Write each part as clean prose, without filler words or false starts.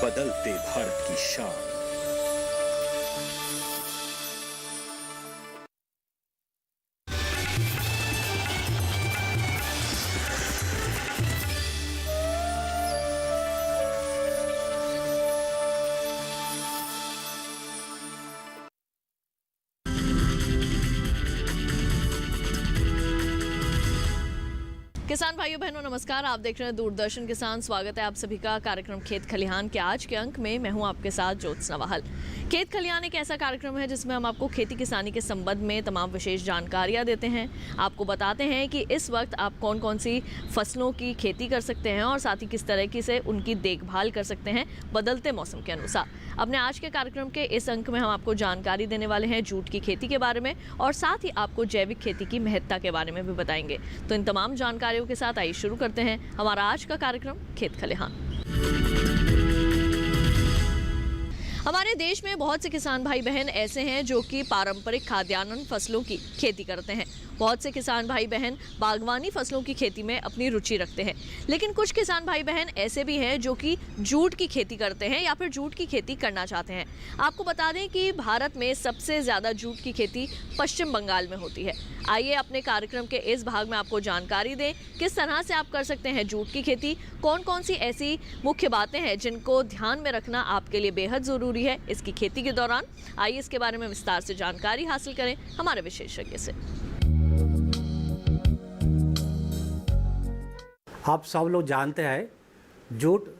बदलते भारत की शान। किसान भाइयों बहनों नमस्कार। आप देख रहे हैं दूरदर्शन किसान। स्वागत है आप सभी का कार्यक्रम खेत खलिहान के आज के अंक में। मैं हूं आपके साथ ज्योत्सना वाहल। खेत खलिहान एक ऐसा कार्यक्रम है जिसमें हम आपको खेती किसानी के संबंध में तमाम विशेष जानकारियां देते हैं। आपको बताते हैं कि इस वक्त आप कौन कौन सी फसलों की खेती कर सकते हैं और साथ ही किस तरीके से उनकी देखभाल कर सकते हैं बदलते मौसम के अनुसार। अपने आज के कार्यक्रम के इस अंक में हम आपको जानकारी देने वाले हैं जूट की खेती के बारे में और साथ ही आपको जैविक खेती की महत्ता के बारे में भी बताएंगे। तो इन तमाम जानकारियों के साथ आइए शुरू करते हैं हमारा आज का कार्यक्रम खेत खलिहान। हमारे देश में बहुत से किसान भाई बहन ऐसे हैं जो कि पारंपरिक खाद्यान्न फसलों की खेती करते हैं। बहुत से किसान भाई बहन बागवानी फसलों की खेती में अपनी रुचि रखते हैं, लेकिन कुछ किसान भाई बहन ऐसे भी हैं जो कि जूट की खेती करते हैं या फिर जूट की खेती करना चाहते हैं। आपको बता दें कि भारत में सबसे ज़्यादा जूट की खेती पश्चिम बंगाल में होती है। आइए अपने कार्यक्रम के इस भाग में आपको जानकारी दें किस तरह से आप कर सकते हैं जूट की खेती, कौन कौन सी ऐसी मुख्य बातें हैं जिनको ध्यान में रखना आपके लिए बेहद ज़रूरी है इसकी खेती के दौरान। आइए इसके बारे में विस्तार से जानकारी हासिल करें हमारे विशेषज्ञ से। आप सब लोग जानते हैं जूट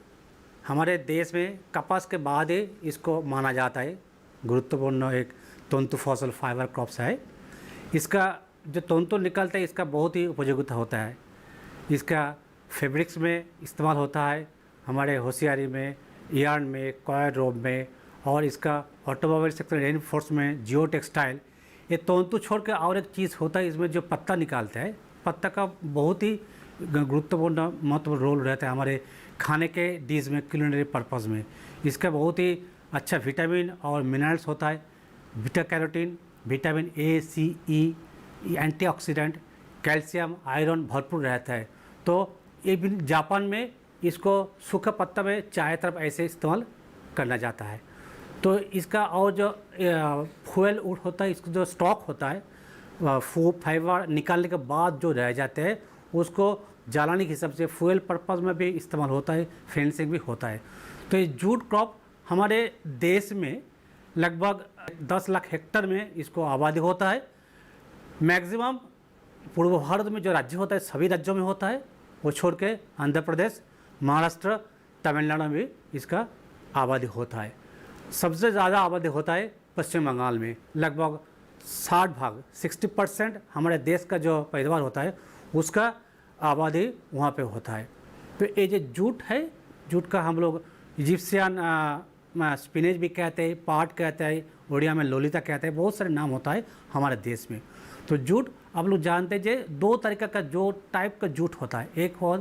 हमारे देश में कपास के बाद ही इसको माना जाता है गुरुत्वपूर्ण एक तंतु फसल फाइबर क्रॉप्स है। इसका जो तंतु निकलता है इसका बहुत ही उपयोगिता होता है। इसका फैब्रिक्स में इस्तेमाल होता है, हमारे होशियारी में, यार्न में, कॉयर रोब में, और इसका ऑटोमोबाइल सेक्टर, रेनफोर्स में, जियो टेक्सटाइल। ये तंतु छोड़ के और एक चीज़ होता है इसमें जो पत्ता निकालता है। पत्ता का बहुत ही गुरुत्वपूर्ण महत्व रोल रहता है हमारे खाने के डिश में, क्यूलिनरी पर्पज़ में। इसका बहुत ही अच्छा विटामिन और मिनरल्स होता है, beta carotene, vitamin A, C, E, antioxidant, calcium, iron भरपूर रहता है। तो ये भी जापान में इसको सूखा पत्ता में चाय तरफ ऐसे इस्तेमाल करना जाता है। तो इसका और जो फ्यूल वुड होता है, इसका जो स्टॉक होता है, फाइबर निकालने के बाद जो रह जाते हैं उसको जलाने के हिसाब से फ्यूल पर्पज़ में भी इस्तेमाल होता है, फेंसिंग भी होता है। तो ये जूट क्रॉप हमारे देश में लगभग 10 लाख हेक्टेयर में इसको आबादी होता है। मैक्सिमम पूर्व भारत में जो राज्य होता है सभी राज्यों में होता है, वो छोड़ के आंध्र प्रदेश, महाराष्ट्र, तमिलनाडु में इसका आबादी होता है। सबसे ज़्यादा आबादी होता है पश्चिम बंगाल में, लगभग 60% हमारे देश का जो पैदावार होता है उसका आबादी वहाँ पे होता है। तो ये जो जूट है, जूट का हम लोग इजिप्शियन स्पिनेज भी कहते हैं, पाट कहते हैं, उड़िया में लोलिता कहते हैं, बहुत सारे नाम होता है हमारे देश में। तो जूट आप लोग जानते हैं जो दो तरीक़े का जो टाइप का जूट होता है, एक हो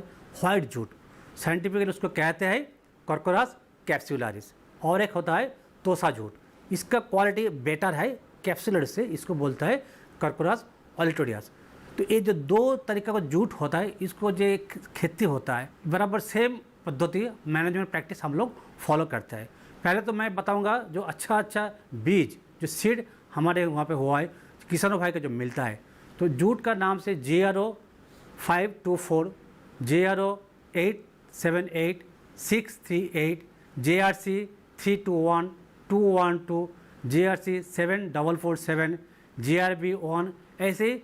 वाइट जूट, साइंटिफिकली उसको कहते हैं कॉर्कोरस कैप्सुलारिस, और एक होता है तोसा जूट। इसका क्वालिटी बेटर है कैप्सुलरिस से, इसको बोलता है कॉर्कोरस ऑलिटोरियस। तो ये जो दो तरीका का जूट होता है इसको जो खेती होता है बराबर सेम पद्धति मैनेजमेंट प्रैक्टिस हम लोग फॉलो करते हैं। पहले तो मैं बताऊंगा जो अच्छा बीज जो सीड हमारे वहाँ पे हुआ है किसानों भाई का जो मिलता है। तो जूट का नाम से JRO 524, JRO 878, 638, JRC 321, 212, JRC 7447, JRB 1, ऐसे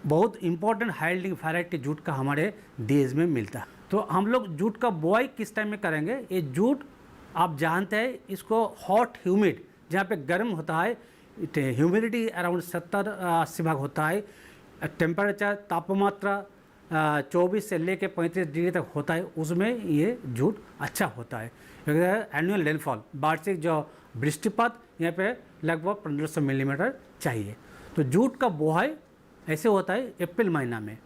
बहुत इंपॉर्टेंट हाइल्डिंग वैरायटी जूट का हमारे देश में मिलता है। तो हम लोग जूट का बुआई किस टाइम में करेंगे? ये जूट आप जानते हैं इसको हॉट ह्यूमिड जहाँ पे गर्म होता है, ह्यूमिडिटी अराउंड 70-80 भाग होता है, टेम्परेचर तापमात्रा 24 से लेकर 35 डिग्री तक होता है, उसमें ये जूट अच्छा होता है। एनुअल रेनफॉल, वार्षिक जो वृष्टिपात यहाँ पे लगभग 1500 मिलीमीटर चाहिए। तो जूट का बुआई ऐसे होता है अप्रैल महीना में,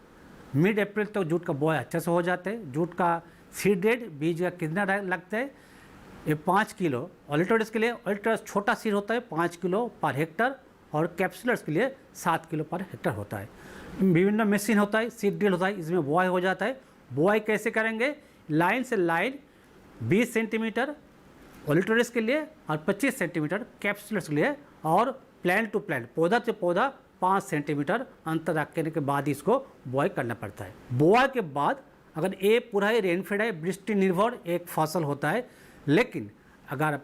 मिड अप्रैल तक जूट का बुआई अच्छे से हो जाते हैं। जूट का सीड रेट बीज का कितना लगता है? ये 5 किलो ऑलिटोरियस के लिए, ऑलिटोरियस छोटा सीड होता है 5 किलो पर हेक्टर, और कैप्सुलर्स के लिए 7 किलो पर हेक्टर होता है। विभिन्न मशीन होता है, सीड ड्रिल होता है, इसमें बुआई हो जाता है। बुआई कैसे करेंगे? लाइन से लाइन 20 सेंटीमीटर ओलिटोरियस के लिए और 25 सेंटीमीटर कैप्सुलस के लिए, और प्लांट टू प्लांट पौधा से पौधा 5 सेंटीमीटर अंतर रखने के बाद इसको बुआई करना पड़ता है। बुआई के बाद अगर ये पूरा ही रेनफेड है, वृष्टि निर्भर एक फसल होता है, लेकिन अगर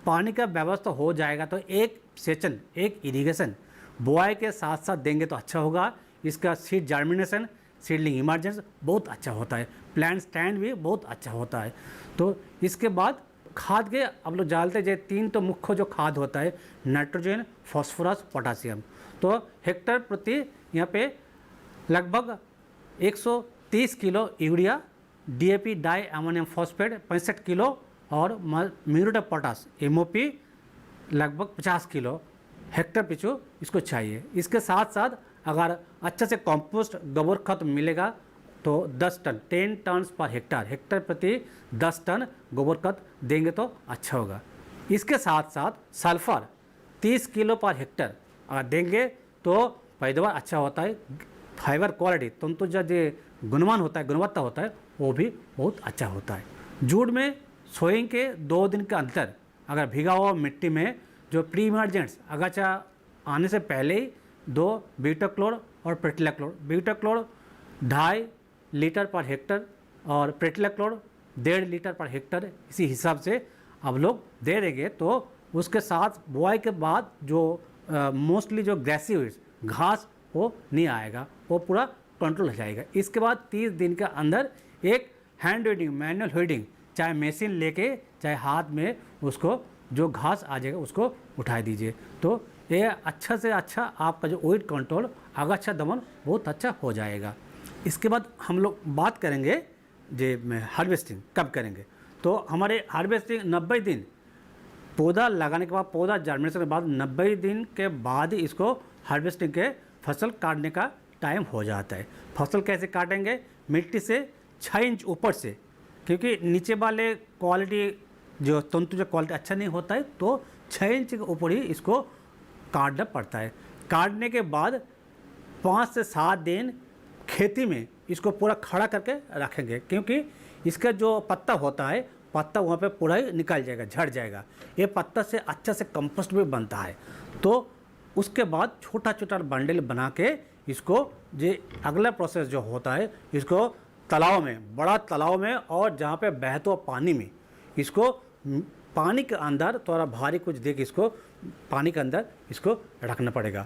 पानी का व्यवस्था हो जाएगा तो एक सेचन, एक इरिगेशन बुआई के साथ साथ देंगे तो अच्छा होगा। इसका सीड जर्मिनेशन, सीडलिंग इमर्जेंस बहुत अच्छा होता है, प्लांट स्टैंड भी बहुत अच्छा होता है। तो इसके बाद खाद के अब लोग जानते हैं 3 तो मुख्य जो खाद होता है, नाइट्रोजन, फॉस्फोरस, पोटासियम। तो हेक्टर प्रति यहाँ पे लगभग 130 kilo urea, DAP di ammonium phosphate 65 kilo, और म्यूरेट ऑफ पोटास MOP लगभग 50 किलो हेक्टर पिछू इसको चाहिए। इसके साथ साथ अगर अच्छा से कंपोस्ट गोबर खत मिलेगा तो 10 टन 10 टन पर हेक्टर प्रति 10 टन गोबर खत देंगे तो अच्छा होगा। इसके साथ साथ सल्फर 30 किलो पर हेक्टर अगर देंगे तो पैदावार अच्छा होता है। फाइबर क्वालिटी तंतु जो गुणवान होता है, गुणवत्ता होता है, वो भी बहुत अच्छा होता है। जूट में सोइंग के 2 दिन के अंतर अगर भीगा हुआ मिट्टी में जो प्री इमर्जेंट्स अगाचा आने से पहले ही 2 बीटाक्लोर और प्रेटिलाक्लोर, बीटाक्लोर 2.5 लीटर पर हेक्टर और प्रेटिलाक्लोर 1.5 लीटर पर हेक्टर, इसी हिसाब से अब लोग दे देंगे तो उसके साथ बुआई के बाद जो मोस्टली जो ग्रेसिव्स घास वो नहीं आएगा, वो पूरा कंट्रोल हो जाएगा। इसके बाद 30 दिन के अंदर एक हैंड वीडिंग, मैनुअल वीडिंग, चाहे मशीन लेके चाहे हाथ में उसको जो घास आ जाएगा उसको उठा दीजिए। तो ये अच्छा से अच्छा आपका जो वेट कंट्रोल, आगाछा दमन बहुत अच्छा हो जाएगा। इसके बाद हम लोग बात करेंगे हार्वेस्टिंग कब करेंगे। तो हमारे हार्वेस्टिंग 90 दिन पौधा लगाने के बाद, पौधा जर्मिनेशन के बाद 90 दिन के बाद ही इसको हार्वेस्टिंग के फसल काटने का टाइम हो जाता है। फसल कैसे काटेंगे? मिट्टी से 6 इंच ऊपर से, क्योंकि नीचे वाले क्वालिटी जो तंतु जो क्वालिटी अच्छा नहीं होता है तो 6 इंच के ऊपर ही इसको काटना पड़ता है। काटने के बाद 5 से 7 दिन खेती में इसको पूरा खड़ा करके रखेंगे, क्योंकि इसका जो पत्ता होता है, पत्ता वहाँ पे पूरा ही निकल जाएगा, झड़ जाएगा। ये पत्ता से अच्छा से कंपोस्ट भी बनता है। तो उसके बाद छोटा छोटा बंडल बना के इसको जो अगला प्रोसेस जो होता है, इसको तालाब में, बड़ा तालाब में और जहाँ पे बहते हुए पानी में, इसको पानी के अंदर थोड़ा भारी कुछ दे के इसको पानी के अंदर इसको रखना पड़ेगा।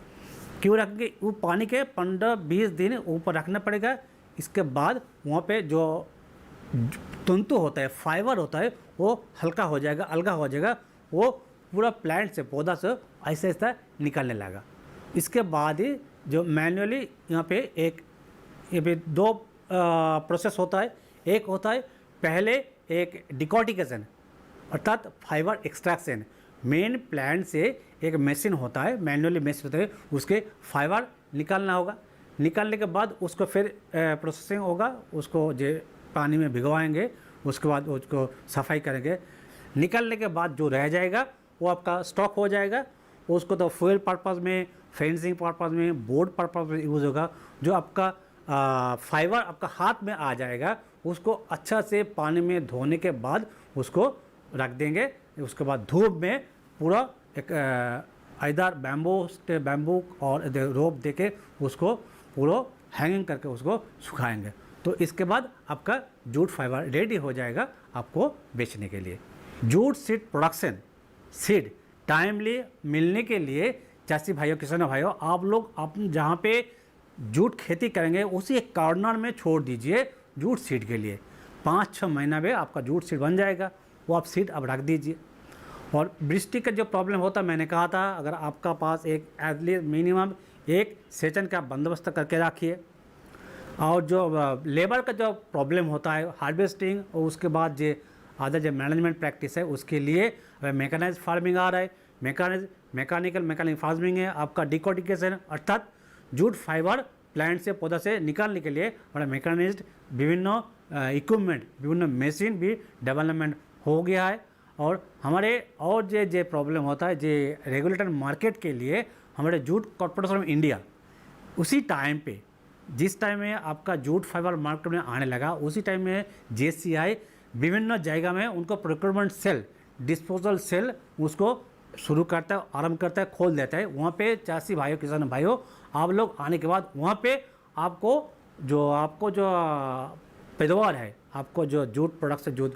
क्यों रखेंगे? वो पानी के 15-20 दिन ऊपर रखना पड़ेगा। इसके बाद वहाँ पे जो तंतु होता है, फाइबर होता है, वो हल्का हो जाएगा, अलगा हो जाएगा, वो पूरा प्लांट से, पौधा से ऐसा ऐसा निकलने लगा। इसके बाद ही जो मैन्युअली यहाँ पे ये भी 2 प्रोसेस होता है। एक होता है पहले एक डिकॉर्टिकेशन अर्थात फाइबर एक्सट्रैक्शन। मेन प्लांट से एक मशीन होता है, मैनुअली मशीन होता है, उसके फाइबर निकालना होगा। निकालने के बाद उसको फिर प्रोसेसिंग होगा, उसको जो पानी में भिगवाएंगे, उसके बाद उसको सफाई करेंगे। निकालने के बाद जो रह जाएगा वो आपका स्टॉक हो जाएगा। उसको तो फ्यूल पर्पज़ में, फेंसिंग पर्पज़ में, बोर्ड पर्पज़ में यूज़ होगा। जो आपका फाइबर आपका हाथ में आ जाएगा, उसको अच्छा से पानी में धोने के बाद उसको रख देंगे। उसके बाद धूप में पूरा एक इधर बैम्बू और रोप देके उसको पूरा हैंगिंग करके उसको सुखाएंगे। तो इसके बाद आपका जूट फाइबर रेडी हो जाएगा आपको बेचने के लिए। Jute seed production, seed timely मिलने के लिए चाषी भाइयों, किसान भाइयों, आप लोग अपने जहाँ पे जूट खेती करेंगे उसी एक कॉर्नर में छोड़ दीजिए जूट सीड के लिए। 5-6 महीना में आपका जूट सीड बन जाएगा, वो आप सीड अब रख दीजिए। और वृष्टि का जो प्रॉब्लम होता है, मैंने कहा था, अगर आपका पास एक एटलीस्ट मिनिमम एक सेचन का बंदोबस्त करके रखिए। और जो लेबर का जो प्रॉब्लम होता है हार्वेस्टिंग और उसके बाद जो आधा जो मैनेजमेंट प्रैक्टिस है, उसके लिए मैकेनाइज्ड फार्मिंग आ रहा है। मैकेनिकल फार्मिंग है आपका डिकॉर्टिकेशन, अर्थात जूट फाइबर प्लांट से, पौधा से निकालने के लिए हमारा मैकेनाइज्ड विभिन्न इक्विपमेंट, विभिन्न मशीन भी डेवलपमेंट हो गया है। और हमारे और जो प्रॉब्लम होता है, जो रेगुलेटर मार्केट के लिए हमारे जूट कॉर्पोरेशन ऑफ इंडिया उसी टाइम पे, जिस टाइम में आपका जूट फाइबर मार्केट में आने लगा, उसी टाइम में JCI विभिन्न जगह में उनको प्रोक्योरमेंट सेल डिस्पोजल सेल उसको शुरू करता है, आरंभ करता है, खोल देता है। वहाँ पे चासी भाइयों, किसान भाइयों, आप लोग आने के बाद वहाँ पे आपको जो पैदावार है, आपको जो जूट प्रोडक्ट से जो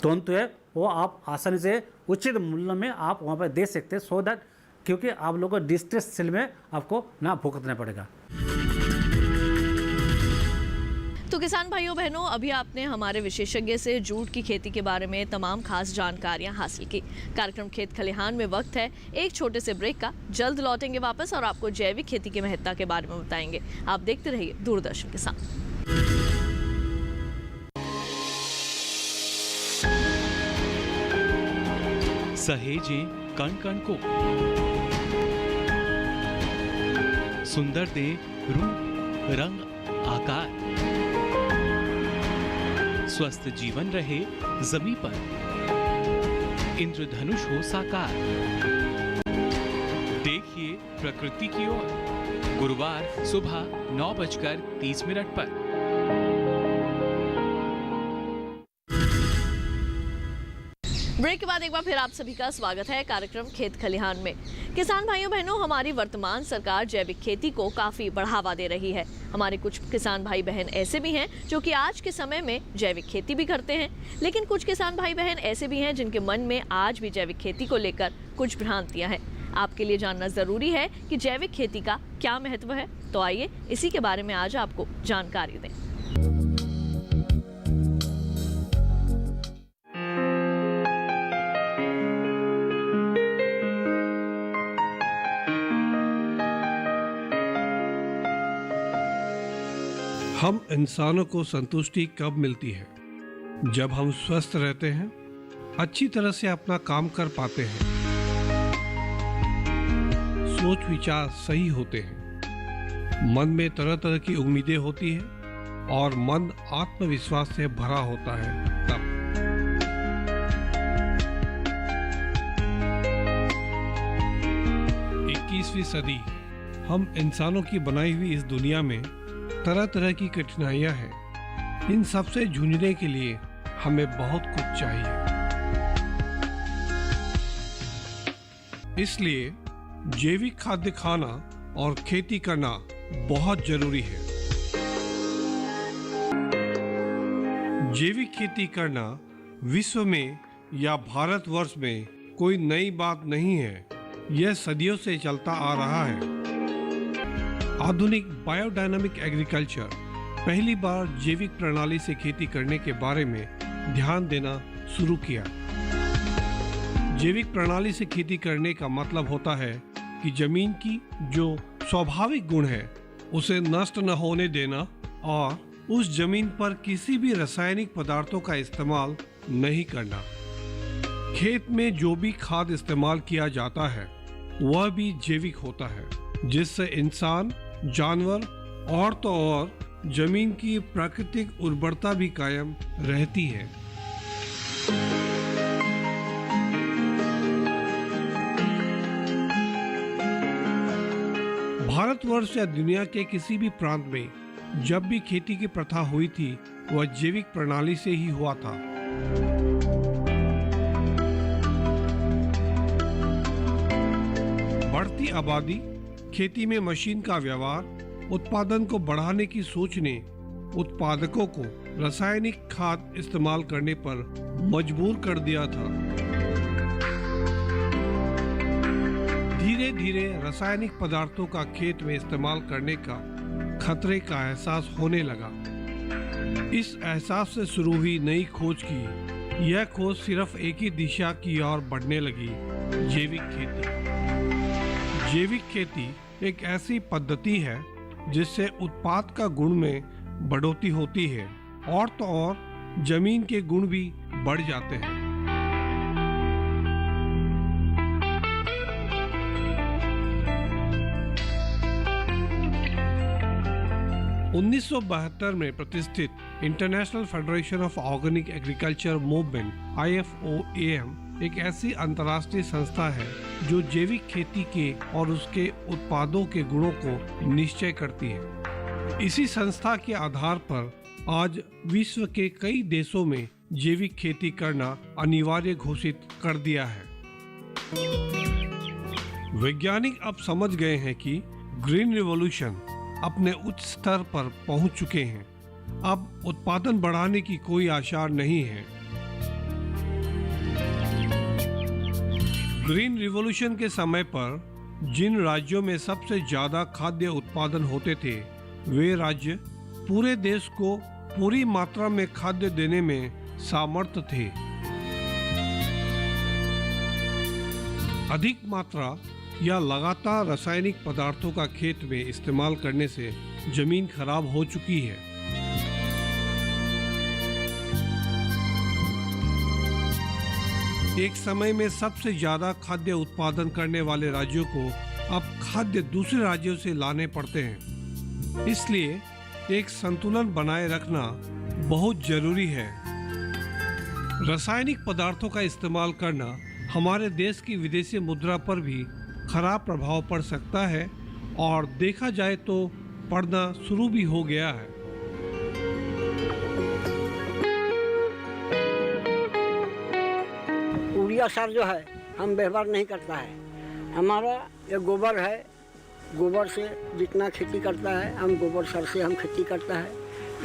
तंतु है, वो आप आसानी से उचित मूल्य में आप वहाँ पर दे सकते हैं, सो दैट क्योंकि आप लोगों को डिस्ट्रेस सेल में आपको ना भुगतना पड़ेगा। तो किसान भाइयों बहनों, अभी आपने हमारे विशेषज्ञ से जूट की खेती के बारे में तमाम खास जानकारियां हासिल की। कार्यक्रम खेत खलिहान में वक्त है एक छोटे से ब्रेक का। जल्द लौटेंगे वापस और आपको जैविक खेती की महत्ता के बारे में बताएंगे। आप देखते रहिए दूरदर्शन किसान। सहेजें कण कण को, सुंदर दे रूप रंग आकार, स्वस्थ जीवन रहे जमीन पर, इंद्रधनुष हो साकार। देखिए प्रकृति की ओर, गुरुवार सुबह 9:30 पर। ब्रेक के बाद एक बार फिर आप सभी का स्वागत है कार्यक्रम खेत खलिहान में। किसान भाइयों बहनों, हमारी वर्तमान सरकार जैविक खेती को काफी बढ़ावा दे रही है। हमारे कुछ किसान भाई बहन ऐसे भी हैं जो कि आज के समय में जैविक खेती भी करते हैं, लेकिन कुछ किसान भाई बहन ऐसे भी हैं जिनके मन में आज भी जैविक खेती को लेकर कुछ भ्रांतियां हैं। आपके लिए जानना जरूरी है कि जैविक खेती का क्या महत्व है, तो आइए इसी के बारे में आज आपको जानकारी दें। हम इंसानों को संतुष्टि कब मिलती है? जब हम स्वस्थ रहते हैं, अच्छी तरह से अपना काम कर पाते हैं, सोच विचार सही होते हैं, मन में तरह तरह की उम्मीदें होती हैं और मन आत्मविश्वास से भरा होता है। तब 21वीं सदी, हम इंसानों की बनाई हुई इस दुनिया में तरह तरह की कठिनाइयां हैं। इन सब से जूझने के लिए हमें बहुत कुछ चाहिए। इसलिए जैविक खाद्य खाना और खेती करना बहुत जरूरी है। जैविक खेती करना विश्व में या भारतवर्ष में कोई नई बात नहीं है। यह सदियों से चलता आ रहा है। आधुनिक बायोडायनामिक एग्रीकल्चर पहली बार जैविक प्रणाली से खेती करने के बारे में ध्यान देना शुरू किया। जैविक प्रणाली से खेती करने का मतलब होता है कि जमीन की जो स्वाभाविक गुण है उसे नष्ट न होने देना और उस जमीन पर किसी भी रासायनिक पदार्थों का इस्तेमाल नहीं करना। खेत में जो भी खाद इस्तेमाल किया जाता है वह भी जैविक होता है, जिससे इंसान, जानवर और तो और जमीन की प्राकृतिक उर्वरता भी कायम रहती है। भारतवर्ष या दुनिया के किसी भी प्रांत में जब भी खेती की प्रथा हुई थी वह जैविक प्रणाली से ही हुआ था। बढ़ती आबादी, खेती में मशीन का व्यवहार, उत्पादन को बढ़ाने की सोच ने उत्पादकों को रासायनिक खाद इस्तेमाल करने पर मजबूर कर दिया था। धीरे धीरे रासायनिक पदार्थों का खेत में इस्तेमाल करने का खतरे का एहसास होने लगा। इस एहसास से शुरू हुई नई खोज की यह खोज सिर्फ एक ही दिशा की ओर बढ़ने लगी, जैविक खेती। जैविक खेती एक ऐसी पद्धति है जिससे उत्पाद का गुण में बढ़ोतरी होती है और तो और जमीन के गुण भी बढ़ जाते हैं। 1972 में प्रतिष्ठित international federation of organic agriculture movement IFOAM एक ऐसी अंतर्राष्ट्रीय संस्था है जो जैविक खेती के और उसके उत्पादों के गुणों को निश्चय करती है। इसी संस्था के आधार पर आज विश्व के कई देशों में जैविक खेती करना अनिवार्य घोषित कर दिया है। वैज्ञानिक अब समझ गए हैं कि ग्रीन रिवॉल्यूशन अपने उच्च स्तर पर पहुंच चुके हैं। अब उत्पादन बढ़ाने की कोई आसार नहीं है। ग्रीन रिवॉल्यूशन के समय पर जिन राज्यों में सबसे ज्यादा खाद्य उत्पादन होते थे, वे राज्य पूरे देश को पूरी मात्रा में खाद्य देने में सामर्थ्य थे। अधिक मात्रा या लगातार रासायनिक पदार्थों का खेत में इस्तेमाल करने से जमीन खराब हो चुकी है। एक समय में सबसे ज्यादा खाद्य उत्पादन करने वाले राज्यों को अब खाद्य दूसरे राज्यों से लाने पड़ते हैं। इसलिए एक संतुलन बनाए रखना बहुत जरूरी है। रासायनिक पदार्थों का इस्तेमाल करना हमारे देश की विदेशी मुद्रा पर भी खराब प्रभाव पड़ सकता है और देखा जाए तो पड़ना शुरू भी हो गया है। यूरिया सार जो है हम व्यवहार नहीं करता है। हमारा ये गोबर है, गोबर से जितना खेती करता है हम गोबर सार से हम खेती करता है।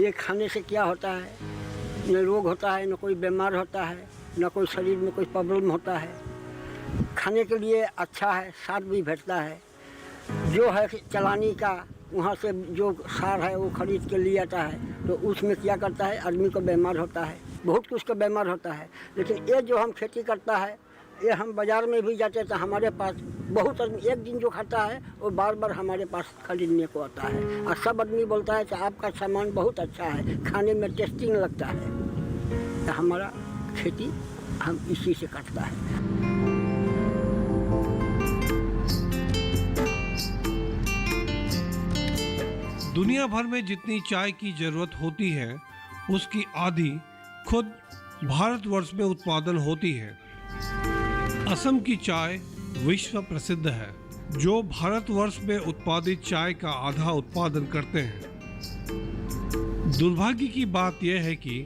ये खाने से क्या होता है, न रोग होता है, न कोई बीमार होता है, न कोई शरीर में कोई प्रॉब्लम होता है। खाने के लिए अच्छा है, स्वाद भी भेटता है। जो है चलानी का वहाँ से जो सार है वो खरीद के ले आता है, तो उसमें क्या करता है आदमी को बीमार होता है, बहुत कुछ का बीमार होता है। लेकिन ये जो हम खेती करता है, ये हम बाज़ार में भी जाते तो हमारे पास बहुत आदमी एक दिन जो खाता है वो बार बार हमारे पास खरीदने को आता है और सब आदमी बोलता है कि आपका सामान बहुत अच्छा है, खाने में टेस्टिंग लगता है। तो हमारा खेती हम इसी से करता है। दुनिया भर में जितनी चाय की जरूरत होती है उसकी आधी खुद भारतवर्ष में उत्पादन होती है। असम की चाय विश्व प्रसिद्ध है, जो भारतवर्ष में उत्पादित चाय का आधा उत्पादन करते हैं। दुर्भाग्य की बात यह है कि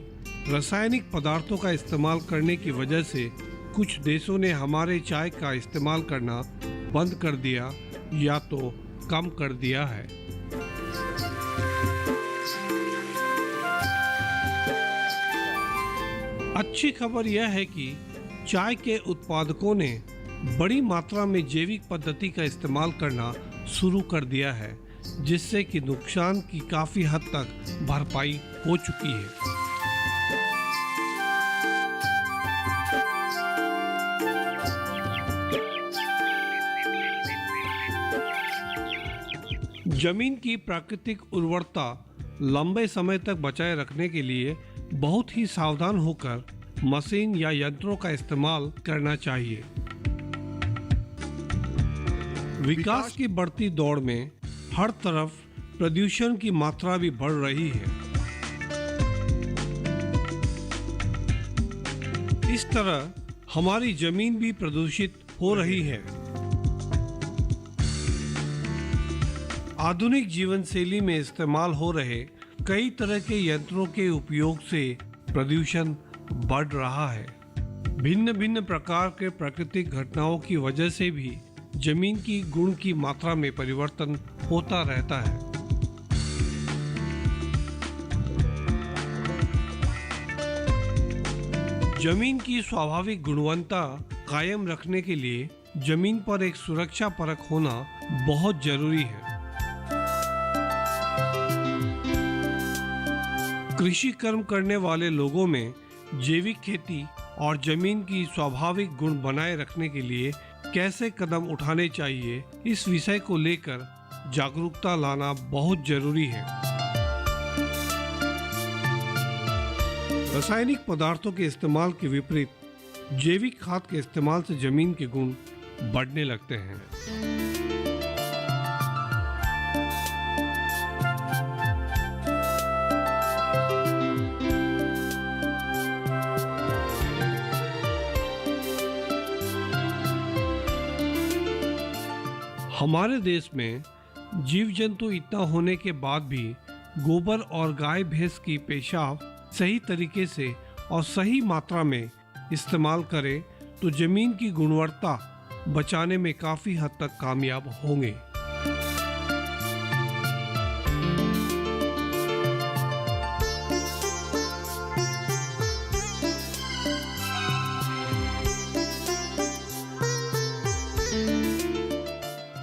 रासायनिक पदार्थों का इस्तेमाल करने की वजह से कुछ देशों ने हमारे चाय का इस्तेमाल करना बंद कर दिया या तो कम कर दिया है। अच्छी खबर यह है कि चाय के उत्पादकों ने बड़ी मात्रा में जैविक पद्धति का इस्तेमाल करना शुरू कर दिया है, जिससे कि नुकसान की काफी हद तक भरपाई हो चुकी है। जमीन की प्राकृतिक उर्वरता लंबे समय तक बचाए रखने के लिए बहुत ही सावधान होकर मशीन या यंत्रों का इस्तेमाल करना चाहिए। विकास की बढ़ती दौड़ में हर तरफ प्रदूषण की मात्रा भी बढ़ रही है। इस तरह हमारी जमीन भी प्रदूषित हो रही है। आधुनिक जीवन शैली में इस्तेमाल हो रहे कई तरह के यंत्रों के उपयोग से प्रदूषण बढ़ रहा है। भिन्न भिन्न प्रकार के प्राकृतिक घटनाओं की वजह से भी जमीन की गुण की मात्रा में परिवर्तन होता रहता है। जमीन की स्वाभाविक गुणवत्ता कायम रखने के लिए जमीन पर एक सुरक्षा परख होना बहुत जरूरी है। कृषि कर्म करने वाले लोगों में जैविक खेती और जमीन की स्वाभाविक गुण बनाए रखने के लिए कैसे कदम उठाने चाहिए, इस विषय को लेकर जागरूकता लाना बहुत जरूरी है। रासायनिक पदार्थों के इस्तेमाल के विपरीत जैविक खाद के इस्तेमाल से जमीन के गुण बढ़ने लगते हैं। हमारे देश में जीव जंतु इतना होने के बाद भी गोबर और गाय भैंस की पेशाब सही तरीके से और सही मात्रा में इस्तेमाल करें तो जमीन की गुणवत्ता बचाने में काफी हद तक कामयाब होंगे।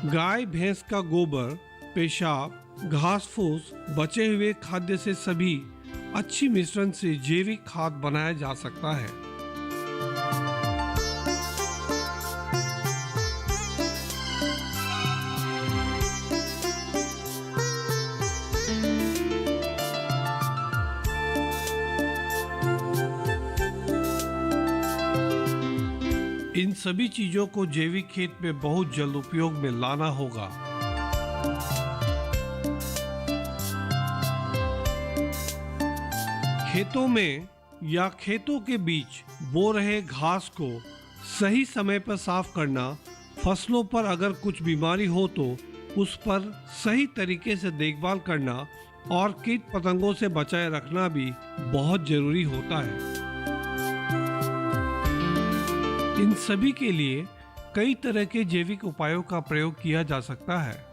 गाय भैंस का गोबर, पेशाब, घास फूस, बचे हुए खाद्य से सभी अच्छी मिश्रण से जैविक खाद बनाया जा सकता है। इन सभी चीजों को जैविक खेत में बहुत जल्द उपयोग में लाना होगा। खेतों में या खेतों के बीच बो रहे घास को सही समय पर साफ करना, फसलों पर अगर कुछ बीमारी हो तो उस पर सही तरीके से देखभाल करना और कीट पतंगों से बचाए रखना भी बहुत जरूरी होता है। इन सभी के लिए कई तरह के जैविक उपायों का प्रयोग किया जा सकता है।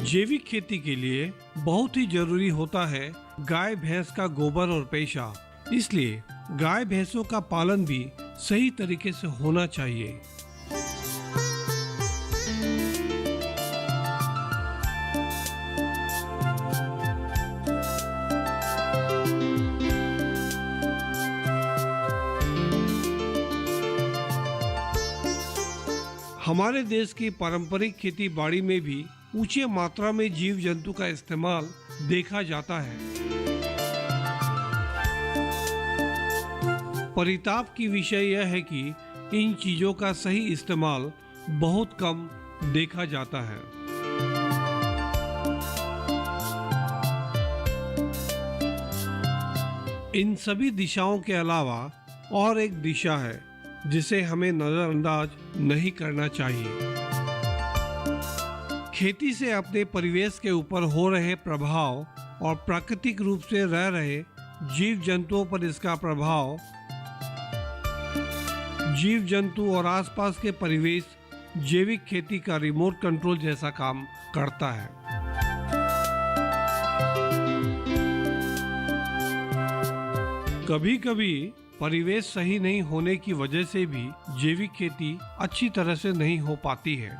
जैविक खेती के लिए बहुत ही जरूरी होता है गाय भैंस का गोबर और पेशाब। इसलिए गाय भैंसों का पालन भी सही तरीके से होना चाहिए। हमारे देश की पारंपरिक खेती बाड़ी में भी ऊंची मात्रा में जीव जंतु का इस्तेमाल देखा जाता है। परिताप की विषय यह है कि इन चीजों का सही इस्तेमाल बहुत कम देखा जाता है। इन सभी दिशाओं के अलावा और एक दिशा है जिसे हमें नजरअंदाज नहीं करना चाहिए। खेती से अपने परिवेश के ऊपर हो रहे प्रभाव और प्राकृतिक रूप से रह रहे जीव जंतुओं पर इसका प्रभाव, जीव जंतु और आसपास के परिवेश जैविक खेती का रिमोट कंट्रोल जैसा काम करता है। कभी कभी परिवेश सही नहीं होने की वजह से भी जैविक खेती अच्छी तरह से नहीं हो पाती है।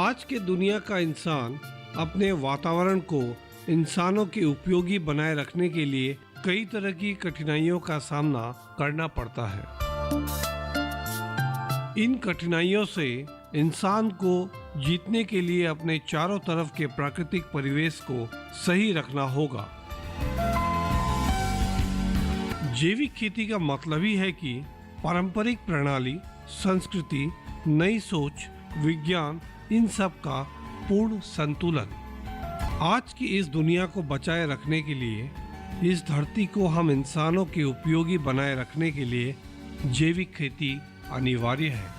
आज के दुनिया का इंसान अपने वातावरण को इंसानों के उपयोगी बनाए रखने के लिए कई तरह की कठिनाइयों का सामना करना पड़ता है। इन कठिनाइयों से इंसान को जीतने के लिए अपने चारों तरफ के प्राकृतिक परिवेश को सही रखना होगा। जैविक खेती का मतलब ही है कि पारंपरिक प्रणाली, संस्कृति, नई सोच, विज्ञान, इन सब का पूर्ण संतुलन। आज की इस दुनिया को बचाए रखने के लिए, इस धरती को हम इंसानों के उपयोगी बनाए रखने के लिए जैविक खेती अनिवार्य है।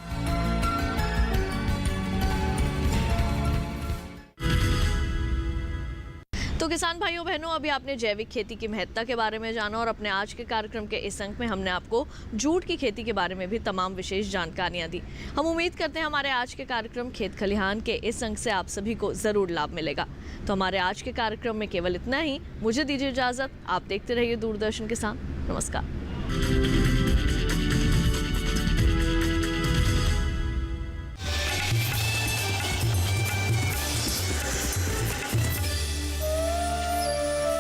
तो किसान भाइयों बहनों, अभी आपने जैविक खेती की महत्ता के बारे में जाना और अपने आज के कार्यक्रम के इस अंक में हमने आपको जूट की खेती के बारे में भी तमाम विशेष जानकारियां दी। हम उम्मीद करते हैं हमारे आज के कार्यक्रम खेत खलिहान के इस अंक से आप सभी को ज़रूर लाभ मिलेगा। तो हमारे आज के कार्यक्रम में केवल इतना ही। मुझे दीजिए इजाज़त। आप देखते रहिए दूरदर्शन किसान। नमस्कार।